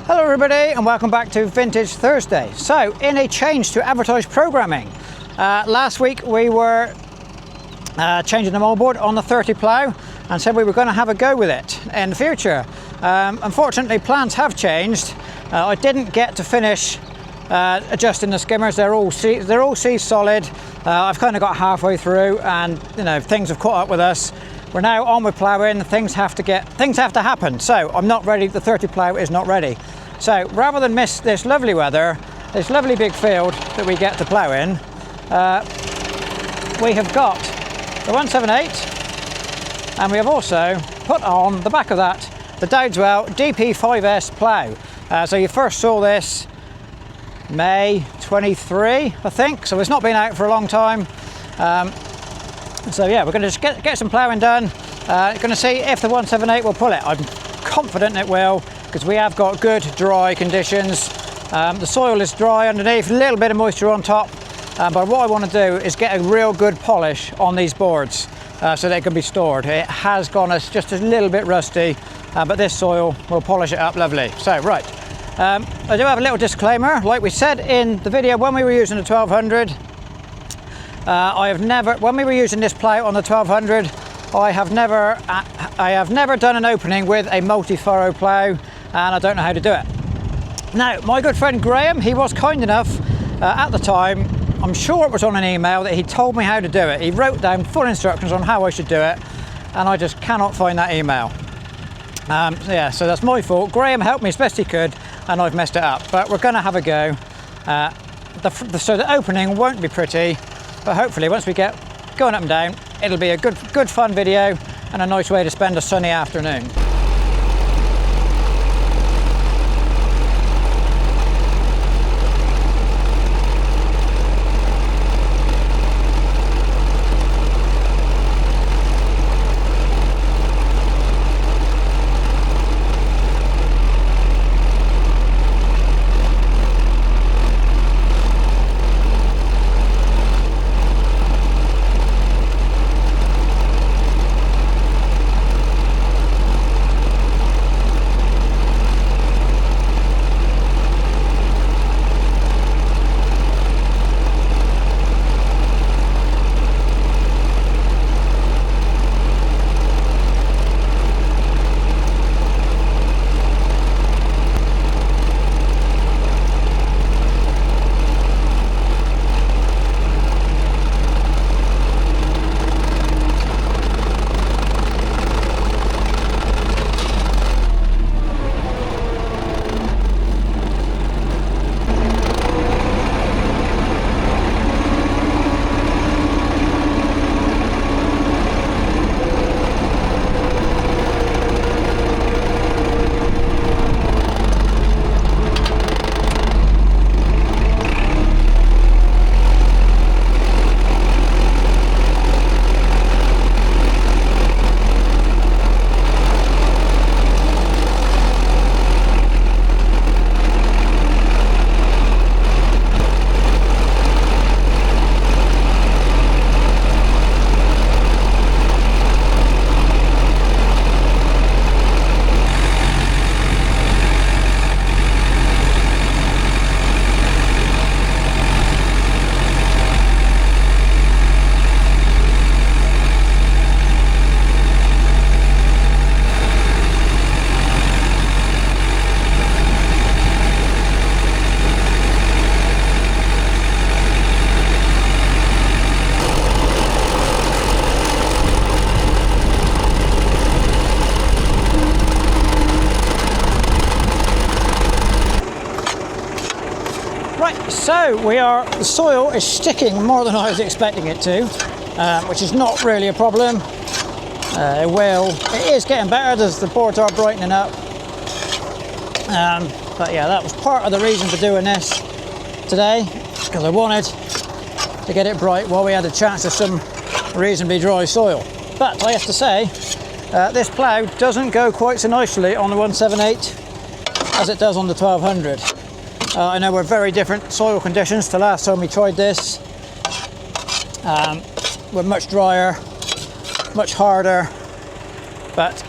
Hello everybody and welcome back to Vintage Thursday. So, in a change to advertised programming, last week we were changing the moldboard on the 30 plough and said we were going to have a go with it in the future. Unfortunately, plans have changed. I didn't get to finish adjusting the skimmers. They're all C solid. I've kind of got halfway through, and things have caught up with us. We're now on with ploughing. Things have to happen. So I'm not ready. The 30 plough is not ready. So rather than miss this lovely weather, this lovely big field that we get to plough in, we have got the 178, and we have also put on the back of that the Dowdeswell DP5S plough. So you first saw this May 23, I think. So it's not been out for a long time. So yeah, we're going to just get some ploughing done. Going to see if the 178 will pull it. I'm confident it will, because we have got good dry conditions. The soil is dry underneath, a little bit of moisture on top. But what I want to do is get a real good polish on these boards so they can be stored. It has gone just a little bit rusty, but this soil will polish it up lovely. So right, I do have a little disclaimer. Like we said in the video when we were using the 1200, when we were using this plough on the 1200, I have never done an opening with a multi-furrow plough, and I don't know how to do it. Now, my good friend Graham, he was kind enough at the time, I'm sure it was on an email, that he told me how to do it. He wrote down full instructions on how I should do it, and I just cannot find that email. Yeah, so that's my fault. Graham helped me as best he could, and I've messed it up. But we're going to have a go. So the opening won't be pretty, but hopefully once we get going up and down, it'll be a good fun video and a nice way to spend a sunny afternoon. So the soil is sticking more than I was expecting it to, which is not really a problem. It is getting better as the boards are brightening up. But yeah, that was part of the reason for doing this today, because I wanted to get it bright while we had a chance of some reasonably dry soil. But I have to say, this plough doesn't go quite so nicely on the 178 as it does on the 1200. I know we're very different soil conditions to last time we tried this. We're much drier, much harder, but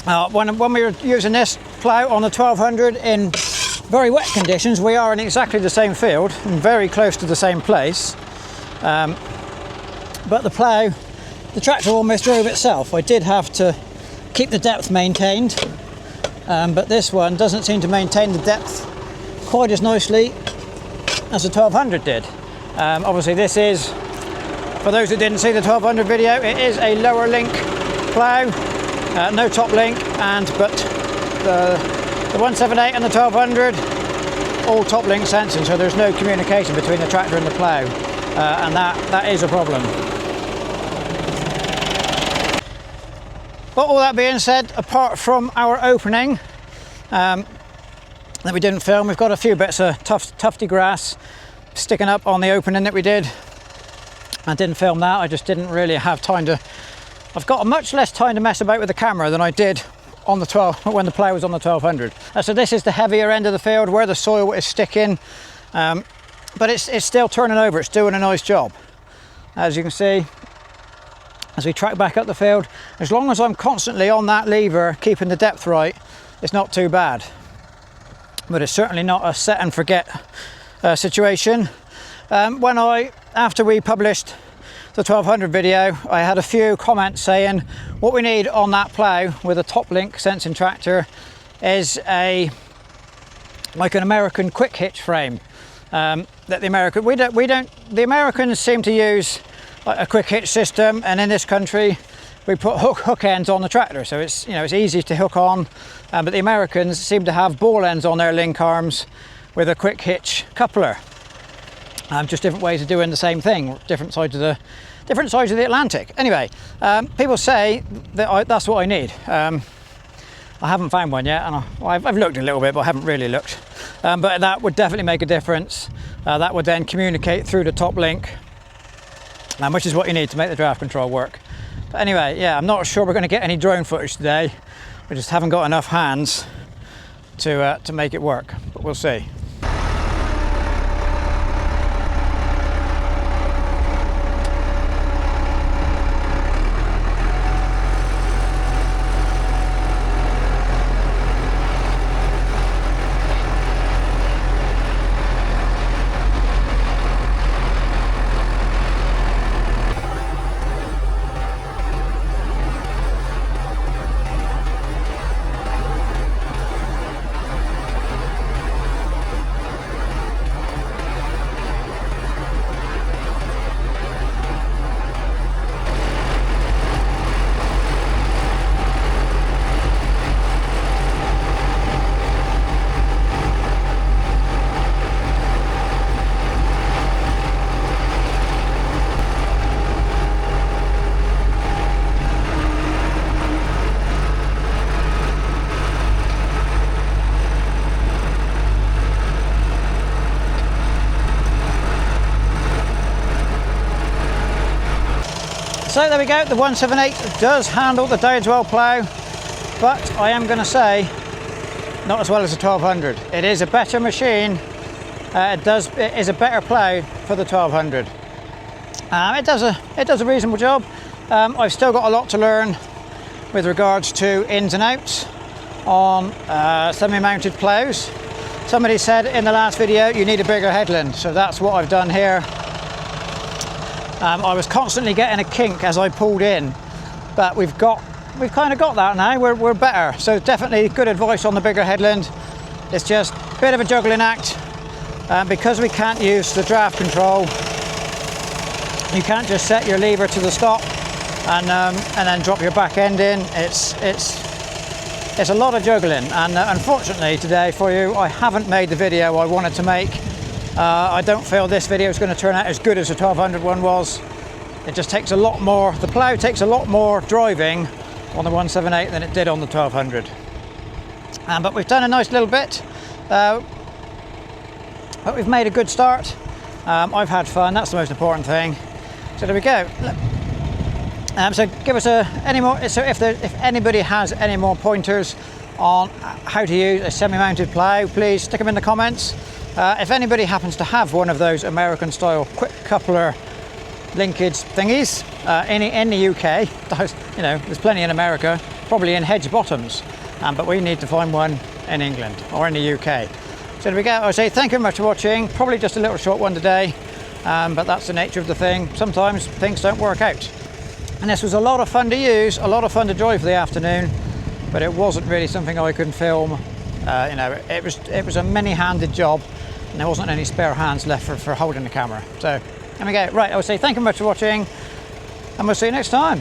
When we were using this plough on the 1200 in very wet conditions, we are in exactly the same field and very close to the same place. But the tractor almost drove itself. I did have to keep the depth maintained, but this one doesn't seem to maintain the depth quite as nicely as the 1200 did. Obviously this is, for those who didn't see the 1200 video, it is a lower link plough, no top link, but the 178 and the 1200 all top link sensing, so there's no communication between the tractor and the plough, and that is a problem. But all that being said, apart from our opening that we didn't film, we've got a few bits of tufty grass sticking up on the opening that we did. I didn't film that, I just didn't really have time to. I've got much less time to mess about with the camera than I did on the when the plough was on the 1200. So this is the heavier end of the field where the soil is sticking, but it's still turning over, it's doing a nice job. As you can see, as we track back up the field, as long as I'm constantly on that lever, keeping the depth right, it's not too bad. But it's certainly not a set and forget situation. After we published the 1200 video, I had a few comments saying what we need on that plough with a top link sensing tractor is like an American quick hitch frame. That the Americans seem to use a quick hitch system, and in this country we put hook ends on the tractor, so it's easy to hook on, but the Americans seem to have ball ends on their link arms with a quick hitch coupler. Just different ways of doing the same thing, different sides of the Atlantic. Anyway, people say that that's what I need. I haven't found one yet, and I've looked a little bit, but I haven't really looked. But that would definitely make a difference. That would then communicate through the top link, which is what you need to make the draft control work. But anyway, yeah, I'm not sure we're going to get any drone footage today. We just haven't got enough hands to make it work, but we'll see. So there we go, the 178 does handle the Dowdeswell plough, but I am going to say not as well as the 1200. It is a better machine, it is a better plough for the 1200. It does a reasonable job. I've still got a lot to learn with regards to ins and outs on semi-mounted ploughs. Somebody said in the last video you need a bigger headland, so that's what I've done here. I was constantly getting a kink as I pulled in, but we've kind of got that now. We're better, so definitely good advice on the bigger headland. It's just a bit of a juggling act, because we can't use the draft control. You can't just set your lever to the stop and then drop your back end in. It's a lot of juggling, and unfortunately today for you, I haven't made the video I wanted to make. I don't feel this video is going to turn out as good as the 1200 one was. It just takes a lot more, the plough takes a lot more driving on the 178 than it did on the 1200. But we've done a nice little bit, but we've made a good start. I've had fun, that's the most important thing. So there we go. So give us any more, so if anybody has any more pointers on how to use a semi-mounted plough, please stick them in the comments. If anybody happens to have one of those American style quick coupler linkage thingies in the UK, there's plenty in America, probably in hedge bottoms, but we need to find one in England or in the UK. So there we go. I say thank you very much for watching. Probably just a little short one today, but that's the nature of the thing. Sometimes things don't work out. And this was a lot of fun to use, a lot of fun to drive for the afternoon, but it wasn't really something I could film. You know, it was a many-handed job, and there wasn't any spare hands left for holding the camera. So there we go. Right, I would say thank you very much for watching, and we'll see you next time.